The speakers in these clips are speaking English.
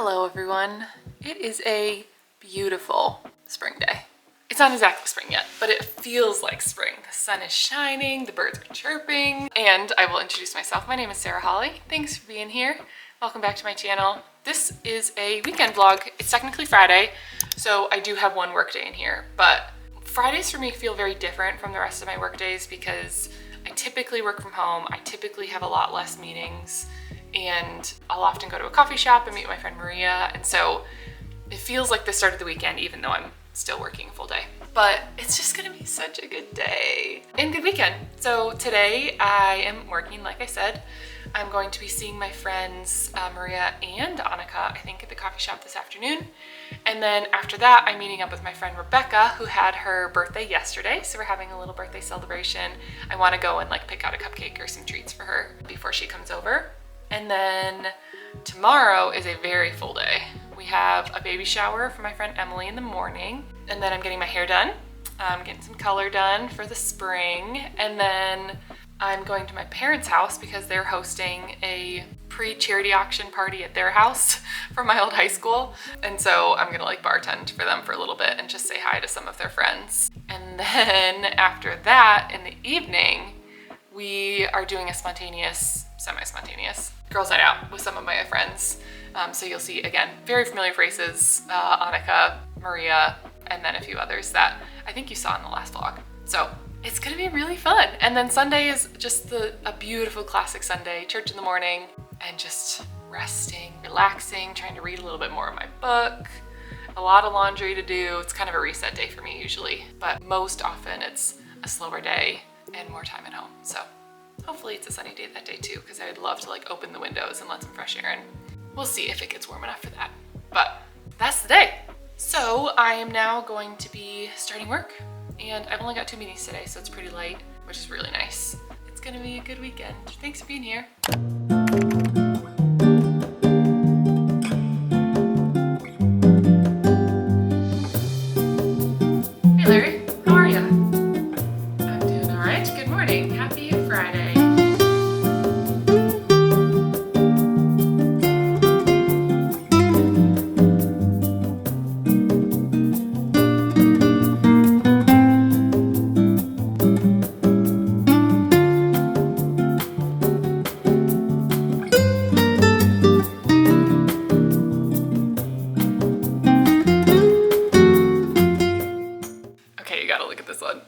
Hello everyone. It is a beautiful spring day. It's not exactly spring yet, but it feels like spring. The sun is shining, the birds are chirping, and I will introduce myself. My name is Sarah Holly. Thanks for being here. Welcome back to my channel. This is a weekend vlog. It's technically Friday, so I do have one work day in here, but Fridays for me feel very different from the rest of my work days because I typically work from home. I typically have a lot less meetings, and I'll often go to a coffee shop and meet my friend Maria, and so it feels like the start of the weekend even though I'm still working a full day. But it's just gonna be such a good day and good weekend. So today I am working, like I said. I'm going to be seeing my friends Maria and Annika, I think, at the coffee shop this afternoon. And then after that, I'm meeting up with my friend Rebecca, who had her birthday yesterday. So we're having a little birthday celebration. I wanna go and pick out a cupcake or some treats for her before she comes over. And then tomorrow is a very full day. We have a baby shower for my friend Emily in the morning, and then I'm getting my hair done. I'm getting some color done for the spring, and then I'm going to my parents' house because they're hosting a pre-charity auction party at their house from my old high school. And so I'm gonna bartend for them for a little bit and just say hi to some of their friends. And then after that, in the evening, we are doing a spontaneous, semi-spontaneous girls' night out with some of my friends. So you'll see, again, very familiar faces, Annika, Maria, and then a few others that I think you saw in the last vlog. So it's gonna be really fun. And then Sunday is just a beautiful classic Sunday, church in the morning, and just resting, relaxing, trying to read a little bit more of my book, a lot of laundry to do. It's kind of a reset day for me usually, but most often it's a slower day and more time at home. So hopefully it's a sunny day that day too, because I'd love to open the windows and let some fresh air in. We'll see if it gets warm enough for that, but that's the day. So I am now going to be starting work, and I've only got 2 meetings today, so it's pretty light, which is really nice. It's gonna be a good weekend. Thanks for being here. Hey Larry, how are ya? I'm doing all right. Good morning. Happy Friday. Okay, you gotta look at this one.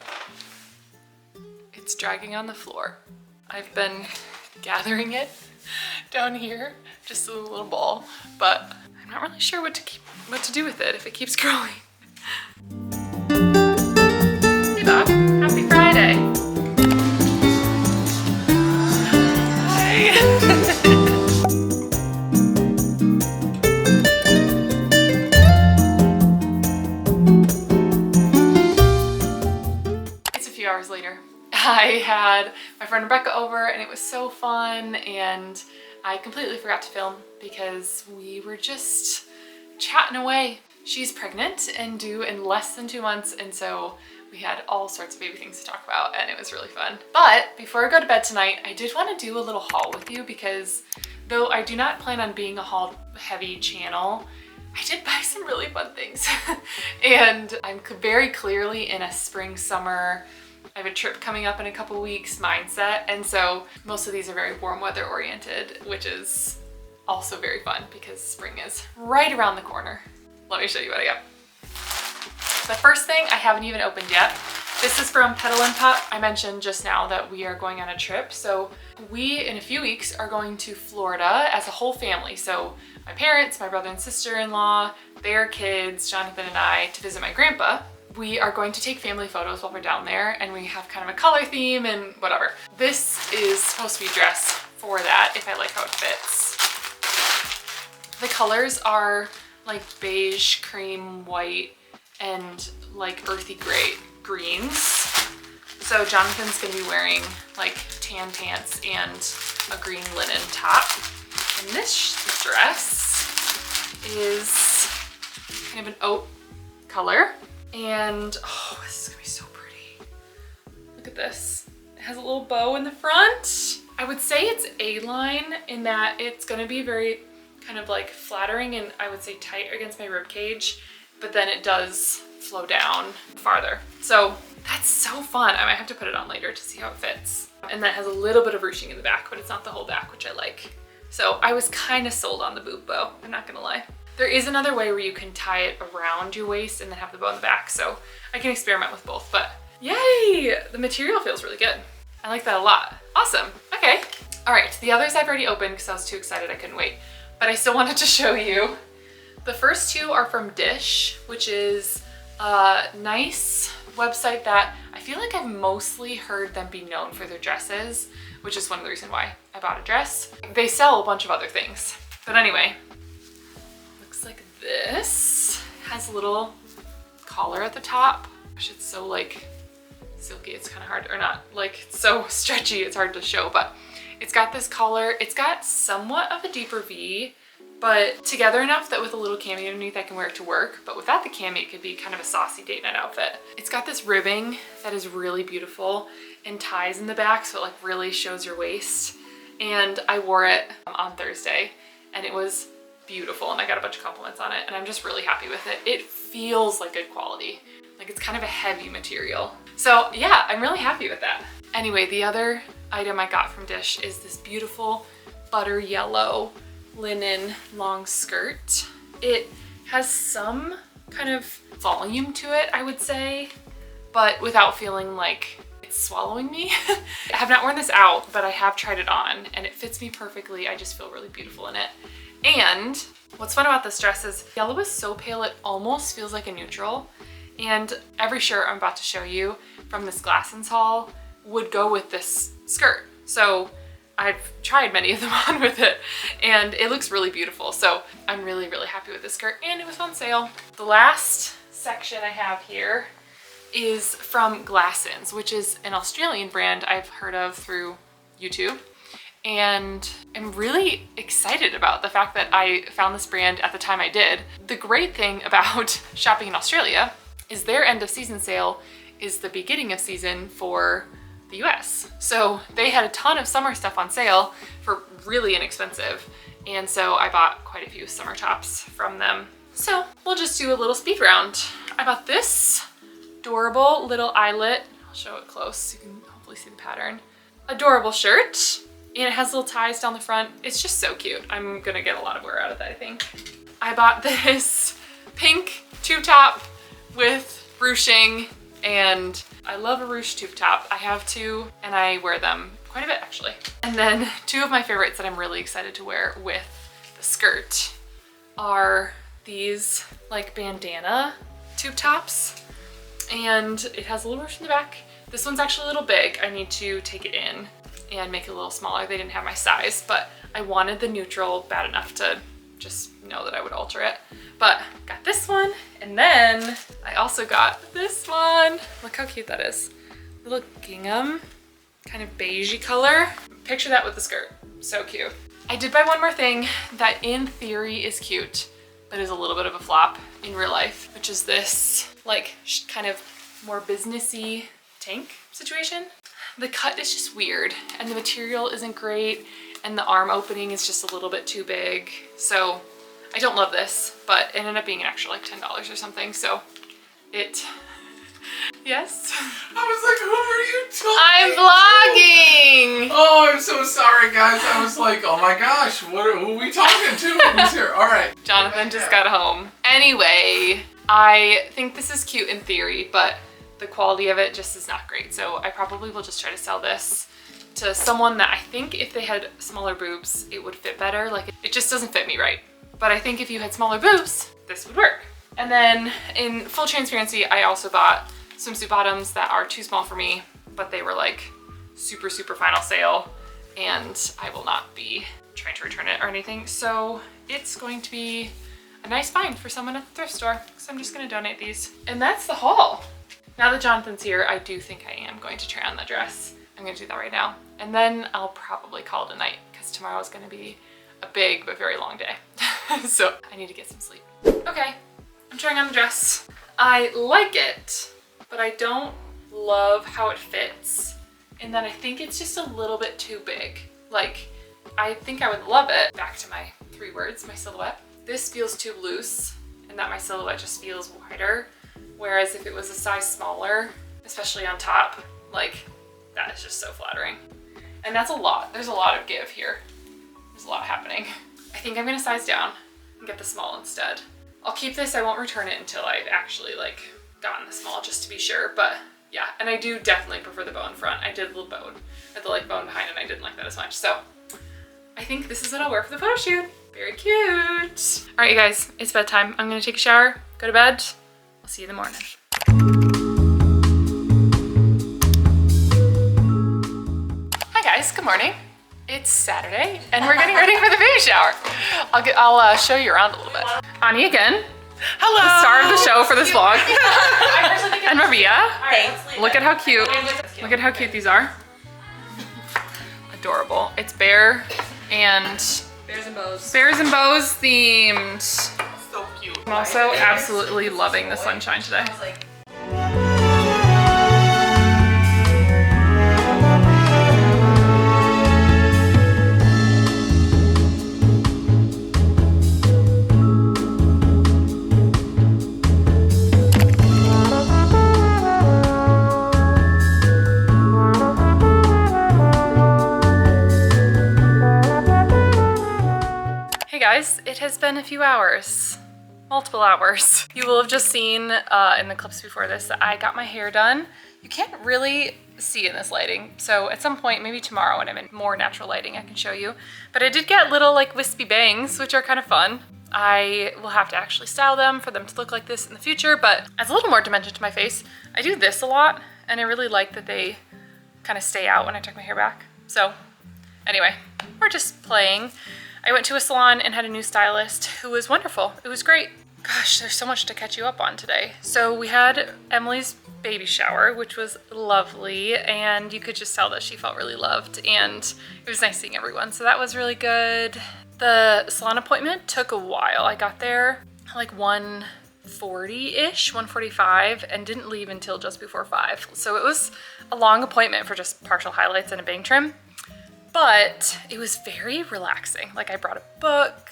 It's dragging on the floor. I've been gathering it down here, just a little ball, but I'm not really sure what to do with it if it keeps growing. Hey Bob, happy Friday. Hi. Hours later, I had my friend Rebecca over and it was so fun, and I completely forgot to film because we were just chatting away. She's pregnant and due in less than 2 months, and so we had all sorts of baby things to talk about, and it was really fun. But before I go to bed tonight, I did want to do a little haul with you because though I do not plan on being a haul heavy channel, I did buy some really fun things. And I'm very clearly in a spring, summer, I have a trip coming up in a couple weeks mindset, and so most of these are very warm weather oriented, which is also very fun because spring is right around the corner. Let me show you what I got. The first thing I haven't even opened yet. This is from Petal & Pup. I mentioned just now that we are going on a trip. So we, in a few weeks, are going to Florida as a whole family. So my parents, my brother and sister-in-law, their kids, Jonathan and I, to visit my grandpa. We are going to take family photos while we're down there, and we have kind of a color theme and whatever. This is supposed to be dressed for that, if I like how it fits. The colors are beige, cream, white, and earthy gray greens. So Jonathan's gonna be wearing tan pants and a green linen top. And this dress is kind of an oat color. And oh, this is gonna be so pretty. Look at this. It has a little bow in the front. I would say it's A-line in that it's gonna be very kind of like flattering and I would say tight against my rib cage, but then it does flow down farther. So that's so fun. I might have to put it on later to see how it fits. And that has a little bit of ruching in the back, but it's not the whole back, which I like. So I was kind of sold on the boob bow, I'm not gonna lie. There is another way where you can tie it around your waist and then have the bow in the back, so I can experiment with both, but yay! The material feels really good. I like that a lot. Awesome, okay. All right, the others I've already opened because I was too excited I couldn't wait, but I still wanted to show you. The first two are from Dissh, which is a nice website that I feel like I've mostly heard them be known for their dresses, which is one of the reasons why I bought a dress. They sell a bunch of other things, but anyway, looks like this. Has a little collar at the top. Gosh, it's so like silky, it's kind of hard, or not, like it's so stretchy, it's hard to show, but it's got this collar. It's got somewhat of a deeper V, but together enough that with a little cami underneath I can wear it to work, but without the cami it could be kind of a saucy date night outfit. It's got this ribbing that is really beautiful and ties in the back, so it like really shows your waist. And I wore it on Thursday and it was beautiful and I got a bunch of compliments on it and I'm just really happy with it. It feels like good quality. Like it's kind of a heavy material. So yeah, I'm really happy with that. Anyway, the other item I got from Dissh is this beautiful butter yellow linen long skirt. It has some kind of volume to it, I would say, but without feeling like it's swallowing me. I have not worn this out, but I have tried it on and it fits me perfectly. I just feel really beautiful in it. And what's fun about this dress is yellow is so pale it almost feels like a neutral. And every shirt I'm about to show you from this Glassons haul would go with this skirt. So I've tried many of them on with it and it looks really beautiful. So I'm really, really happy with this skirt and it was on sale. The last section I have here is from Glassons, which is an Australian brand I've heard of through YouTube. And I'm really excited about the fact that I found this brand at the time I did. The great thing about shopping in Australia is their end of season sale is the beginning of season for the US. So they had a ton of summer stuff on sale for really inexpensive. And so I bought quite a few summer tops from them. So we'll just do a little speed round. I bought this adorable little eyelet. I'll show it close so you can hopefully see the pattern. Adorable shirt. And it has little ties down the front. It's just so cute. I'm gonna get a lot of wear out of that, I think. I bought this pink tube top with ruching, and I love a ruched tube top. I have two and I wear them quite a bit actually. And then two of my favorites that I'm really excited to wear with the skirt are these like bandana tube tops. And it has a little ruche in the back. This one's actually a little big. I need to take it in and make it a little smaller. They didn't have my size, but I wanted the neutral bad enough to just know that I would alter it. But got this one, and then I also got this one. Look how cute that is. Little gingham, kind of beigey color. Picture that with the skirt, so cute. I did buy one more thing that in theory is cute, but is a little bit of a flop in real life, which is this like kind of more businessy tank situation. The cut is just weird and the material isn't great and the arm opening is just a little bit too big. So I don't love this, but it ended up being an extra like $10 or something. So it, yes? I was like, who are you talking I'm vlogging! to? Oh, I'm so sorry guys. I was like, oh my gosh, who are we talking to? Who's here? All right. Jonathan just got home. Anyway, I think this is cute in theory, but the quality of it just is not great. So I probably will just try to sell this to someone that I think if they had smaller boobs, it would fit better. Like it just doesn't fit me right. But I think if you had smaller boobs, this would work. And then in full transparency, I also bought swimsuit bottoms that are too small for me, but they were like super, super final sale and I will not be trying to return it or anything. So it's going to be a nice find for someone at the thrift store. So I'm just gonna donate these. And that's the haul. Now that Jonathan's here, I do think I am going to try on the dress. I'm gonna do that right now. And then I'll probably call it a night because tomorrow is gonna be a big but very long day. So I need to get some sleep. Okay, I'm trying on the dress. I like it, but I don't love how it fits. And then I think it's just a little bit too big. Like, I think I would love it. Back to my 3 words, my silhouette. This feels too loose and that my silhouette just feels wider. Whereas if it was a size smaller, especially on top, like that is just so flattering. And that's a lot. There's a lot of give here. There's a lot happening. I think I'm gonna size down and get the small instead. I'll keep this, I won't return it until I've actually like gotten the small just to be sure, but yeah. And I do definitely prefer the bow in front. I did a little bone, or the like bone behind it, and I didn't like that as much. So I think this is what I'll wear for the photo shoot. Very cute. All right, you guys, it's bedtime. I'm gonna take a shower, go to bed. I'll see you in the morning. Hi guys, good morning. It's Saturday and we're getting ready for the baby shower. I'll show you around a little bit. Ani again. Hello. The star of the show for this vlog. And Maria. Look at how cute. Look at how cute these are. Adorable. It's bear and Bears and bows. Bears and bows themed. So cute. I'm also absolutely loving the sunshine today. Guys, it has been a few hours, multiple hours. You will have just seen in the clips before this that I got my hair done. You can't really see in this lighting, so at some point, maybe tomorrow when I'm in more natural lighting, I can show you. But I did get little like wispy bangs, which are kind of fun. I will have to actually style them for them to look like this in the future, but adds a little more dimension to my face. I do this a lot, and I really like that they kind of stay out when I tuck my hair back. So anyway, we're just playing. I went to a salon and had a new stylist who was wonderful. It was great. Gosh, there's so much to catch you up on today. So we had Emily's baby shower, which was lovely, and you could just tell that she felt really loved, and it was nice seeing everyone. So that was really good. The salon appointment took a while. I got there like 1:40-ish, 1:45, and didn't leave until just before 5. So it was a long appointment for just partial highlights and a bang trim. But it was very relaxing. Like I brought a book,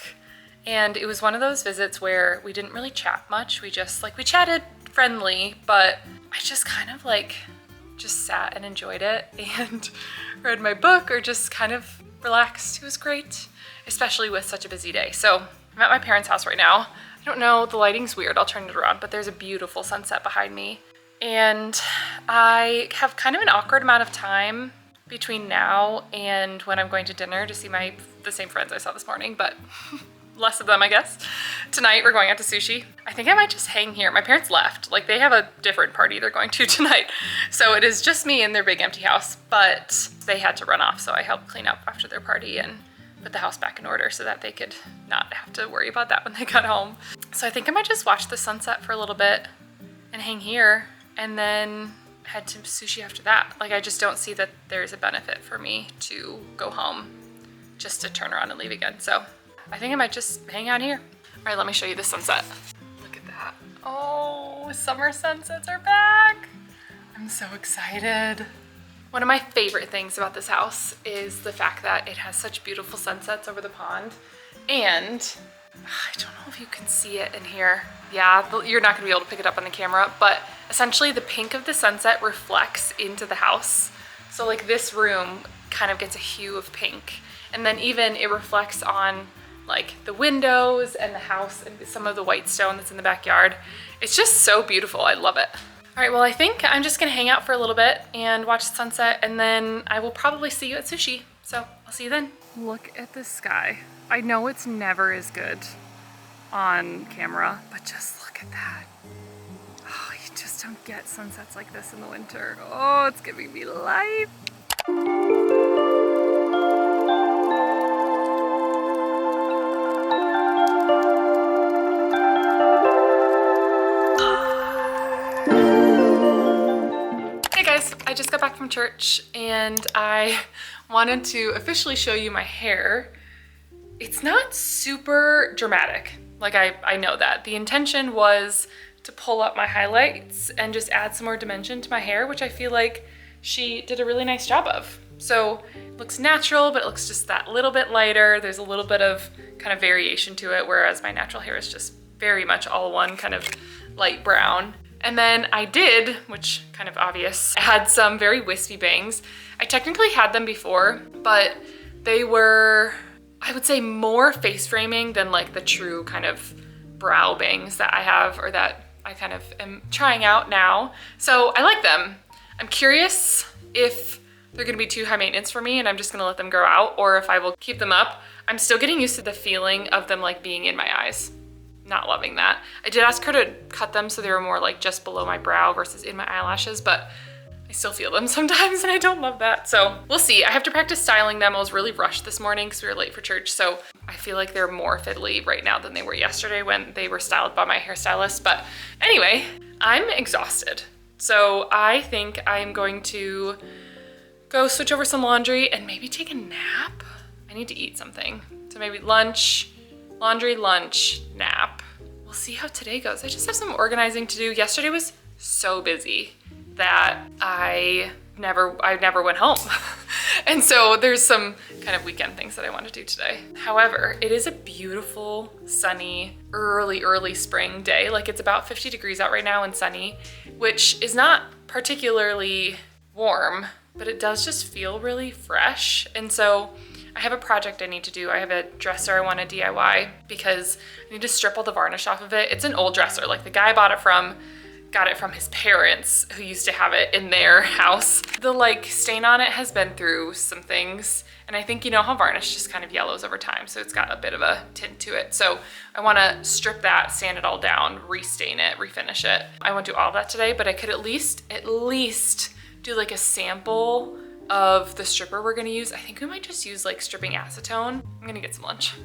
and it was one of those visits where we didn't really chat much. We chatted friendly, but I just kind of just sat and enjoyed it and read my book or just kind of relaxed. It was great, especially with such a busy day. So I'm at my parents' house right now. I don't know, the lighting's weird. I'll turn it around, but there's a beautiful sunset behind me. And I have kind of an awkward amount of time between now and when I'm going to dinner to see the same friends I saw this morning, but less of them, I guess. Tonight we're going out to sushi. I think I might just hang here. My parents left. Like they have a different party they're going to tonight. So it is just me in their big empty house, but they had to run off. So I helped clean up after their party and put the house back in order so that they could not have to worry about that when they got home. So I think I might just watch the sunset for a little bit and hang here and then head to sushi after that. Like I just don't see that there's a benefit for me to go home just to turn around and leave again. So I think I might just hang out here. All right, let me show you the sunset. Look at that. Oh, summer sunsets are back. I'm so excited. One of my favorite things about this house is the fact that it has such beautiful sunsets over the pond. And I don't know if you can see it in here. Yeah, you're not gonna be able to pick it up on the camera, but essentially the pink of the sunset reflects into the house. So like this room kind of gets a hue of pink. And then even it reflects on like the windows and the house and some of the white stone that's in the backyard. It's just so beautiful, I love it. All right, well, I think I'm just gonna hang out for a little bit and watch the sunset, and then I will probably see you at sushi. So I'll see you then. Look at the sky. I know it's never as good on camera, but just look at that. Oh, you just don't get sunsets like this in the winter. Oh, it's giving me life. Hey guys, I just got back from church and I wanted to officially show you my hair. It's not super dramatic. Like I know that. The intention was to pull up my highlights and just add some more dimension to my hair, which I feel like she did a really nice job of. So it looks natural, but it looks just that little bit lighter. There's a little bit of kind of variation to it, whereas my natural hair is just very much all one kind of light brown. And then I did, which kind of obvious, I had some very wispy bangs. I technically had them before, but they were, I would say, more face framing than like the true kind of brow bangs that I have, or that I kind of am trying out now. So I like them. I'm curious if they're gonna be too high maintenance for me and I'm just gonna let them grow out, or if I will keep them up. I'm still getting used to the feeling of them like being in my eyes. Not loving that. I did ask her to cut them so they were more like just below my brow versus in my eyelashes, but I still feel them sometimes and I don't love that. So we'll see. I have to practice styling them. I was really rushed this morning because we were late for church. So I feel like they're more fiddly right now than they were yesterday when they were styled by my hairstylist. But anyway, I'm exhausted. So I think I'm going to go switch over some laundry and maybe take a nap. I need to eat something. So maybe lunch, laundry, lunch, nap. We'll see how today goes. I just have some organizing to do. Yesterday was so busy that I never went home. And so there's some kind of weekend things that I want to do today. However, it is a beautiful, sunny, early spring day. Like it's about 50 degrees out right now and sunny, which is not particularly warm, but it does just feel really fresh. And so I have a project I need to do. I have a dresser I want to DIY because I need to strip all the varnish off of it. It's an old dresser. Like the guy I bought it from got it from his parents who used to have it in their house. The like stain on it has been through some things. And I think you know how varnish just kind of yellows over time. So it's got a bit of a tint to it. So I want to strip that, sand it all down, restain it, refinish it. I won't do all that today, but I could at least do like a sample of the stripper we're gonna use. I think we might just use like stripping acetone. I'm gonna get some lunch.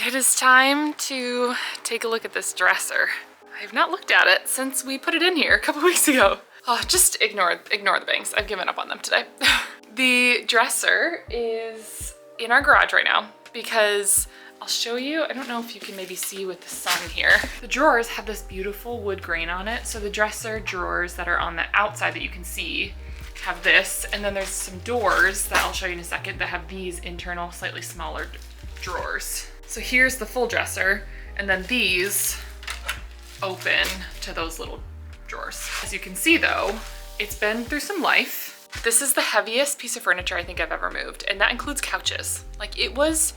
It is time to take a look at this dresser. I have not looked at it since we put it in here a couple weeks ago. Oh, just ignore the bangs. I've given up on them today. The dresser is in our garage right now because I'll show you. I don't know if you can maybe see with the sun here. The drawers have this beautiful wood grain on it. So the dresser drawers that are on the outside that you can see have this. And then there's some doors that I'll show you in a second that have these internal, slightly smaller drawers. So here's the full dresser, and then these open to those little drawers. As you can see though, it's been through some life. This is the heaviest piece of furniture I think I've ever moved, and that includes couches. Like it was,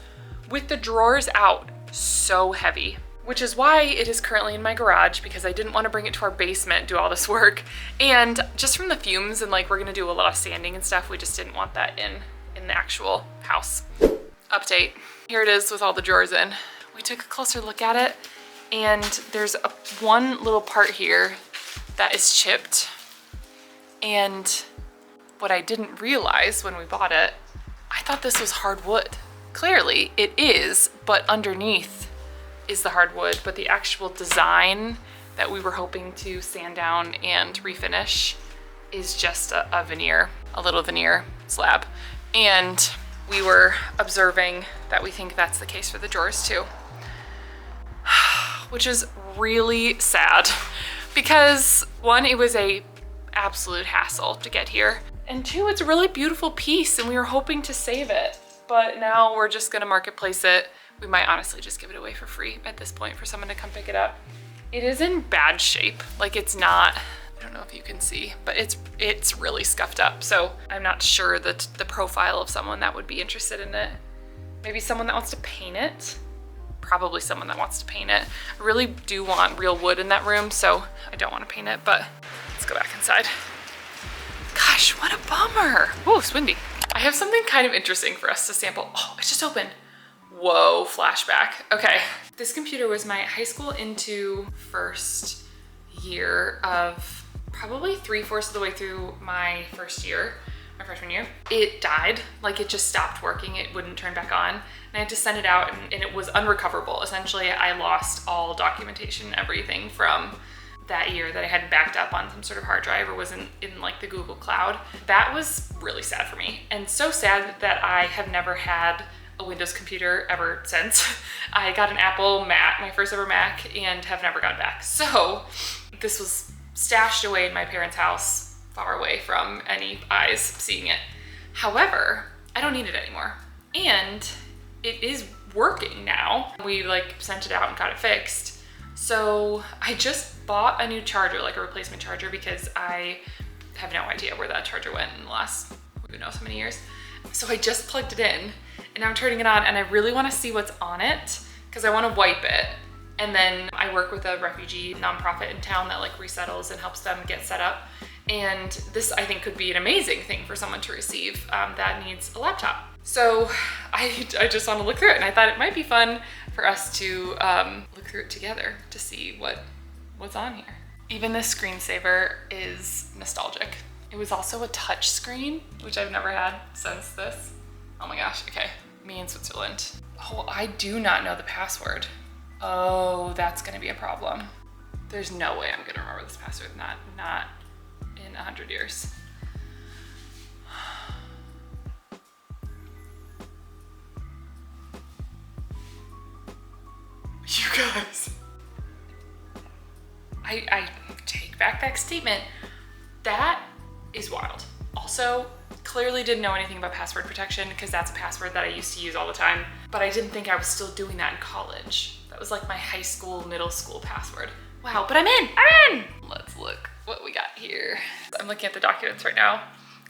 with the drawers out, so heavy, which is why it is currently in my garage because I didn't want to bring it to our basement, do all this work. And just from the fumes and like we're gonna do a lot of sanding and stuff, we just didn't want that in the actual house. Update. Here it is with all the drawers in. We took a closer look at it and there's one little part here that is chipped. And what I didn't realize when we bought it, I thought this was hardwood. Clearly it is, but underneath is the hardwood, but the actual design that we were hoping to sand down and refinish is just a veneer, a little veneer slab. And we were observing that we think that's the case for the drawers too, which is really sad because one, it was a absolute hassle to get here, and two, it's a really beautiful piece and we were hoping to save it, but now we're just gonna marketplace it. We might honestly just give it away for free at this point for someone to come pick it up. It is in bad shape. Like it's not, I don't know if you can see, but it's really scuffed up. So I'm not sure that the profile of someone that would be interested in it. Maybe someone that wants to paint it. Probably someone that wants to paint it. I really do want real wood in that room, so I don't want to paint it, but let's go back inside. Gosh, what a bummer. Oh, it's windy. I have something kind of interesting for us to sample. Oh, it just opened. Whoa, flashback. Okay, this computer was my high school into first year of probably 3/4 of the way through my first year, my freshman year. It died, like it just stopped working. It wouldn't turn back on. And I had to send it out and it was unrecoverable. Essentially, I lost all documentation, everything from that year that I had backed up on some sort of hard drive or was in like the Google Cloud. That was really sad for me. And so sad that I have never had a Windows computer ever since. I got an Apple Mac, my first ever Mac, and have never gone back. So this was stashed away in my parents' house, far away from any eyes seeing it. However, I don't need it anymore. And it is working now. We like sent it out and got it fixed. So I just bought a new charger, like a replacement charger, because I have no idea where that charger went in the last, who knows how many years. So I just plugged it in and I'm turning it on and I really want to see what's on it because I want to wipe it. And then I work with a refugee nonprofit in town that like resettles and helps them get set up. And this I think could be an amazing thing for someone to receive that needs a laptop. So I just want to look through it and I thought it might be fun for us to look through it together to see what's on here. Even this screensaver is nostalgic. It was also a touch screen, which I've never had since this. Oh my gosh, okay. Me in Switzerland. Oh, I do not know the password. Oh, that's gonna be a problem. There's no way I'm gonna remember this password, not in 100 years. You guys. I take back that statement. That is wild. Also, clearly didn't know anything about password protection because that's a password that I used to use all the time, but I didn't think I was still doing that in college. That was like my high school, middle school password. Wow, but I'm in! Let's look what we got here. I'm looking at the documents right now.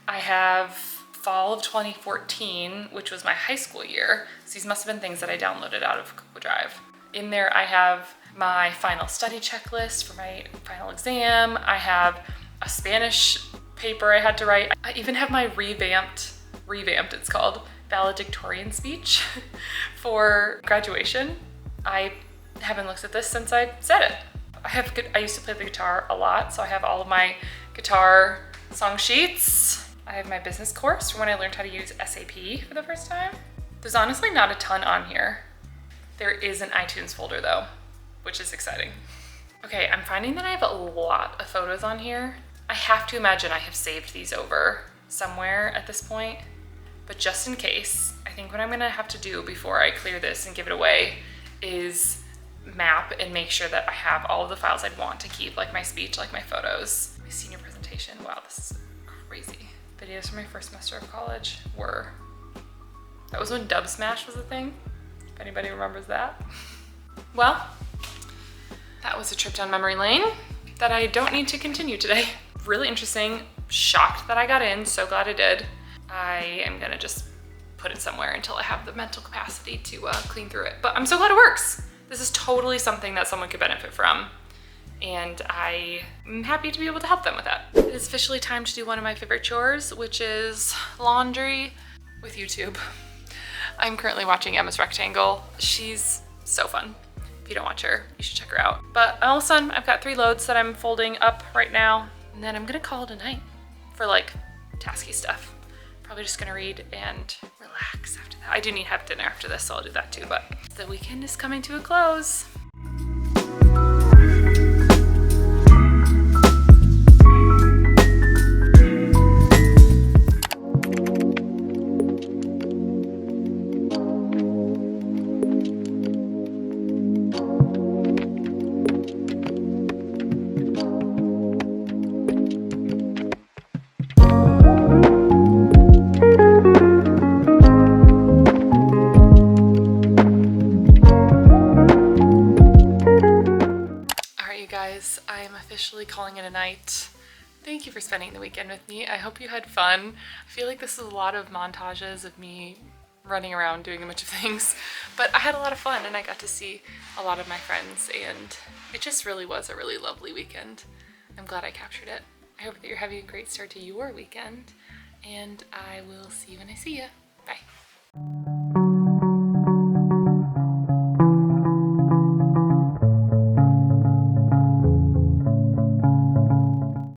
I have fall of 2014, which was my high school year. So these must have been things that I downloaded out of Google Drive. In there, I have my final study checklist for my final exam. I have a Spanish paper I had to write. I even have my revamped it's called, valedictorian speech for graduation. I haven't looked at this since I said it. I used to play the guitar a lot, so I have all of my guitar song sheets. I have my business course from when I learned how to use SAP for the first time. There's honestly not a ton on here. There is an iTunes folder though, which is exciting. Okay, I'm finding that I have a lot of photos on here. I have to imagine I have saved these over somewhere at this point, but just in case, I think what I'm gonna have to do before I clear this and give it away is map and make sure that I have all of the files I'd want to keep, like my speech, like my photos, my senior presentation. Wow, this is crazy. Videos from my first semester of college that was when Dub Smash was a thing, if anybody remembers that. Well, that was a trip down memory lane that I don't need to continue today. Really interesting, shocked that I got in, so glad I did. I am gonna just put it somewhere until I have the mental capacity to clean through it. But I'm so glad it works. This is totally something that someone could benefit from. And I'm happy to be able to help them with that. It is officially time to do one of my favorite chores, which is laundry with YouTube. I'm currently watching Emma's Rectangle. She's so fun. If you don't watch her, you should check her out. But all of a sudden, I've got 3 loads that I'm folding up right now. And then I'm gonna call it a night for like tasky stuff. Probably just gonna read and relax after that. I do need to have dinner after this, so I'll do that too, but the weekend is coming to a close. I am officially calling it a night. Thank you for spending the weekend with me. I hope you had fun. I feel like this is a lot of montages of me running around doing a bunch of things, but I had a lot of fun and I got to see a lot of my friends and it just really was a really lovely weekend. I'm glad I captured it. I hope that you're having a great start to your weekend and I will see you when I see you. Bye.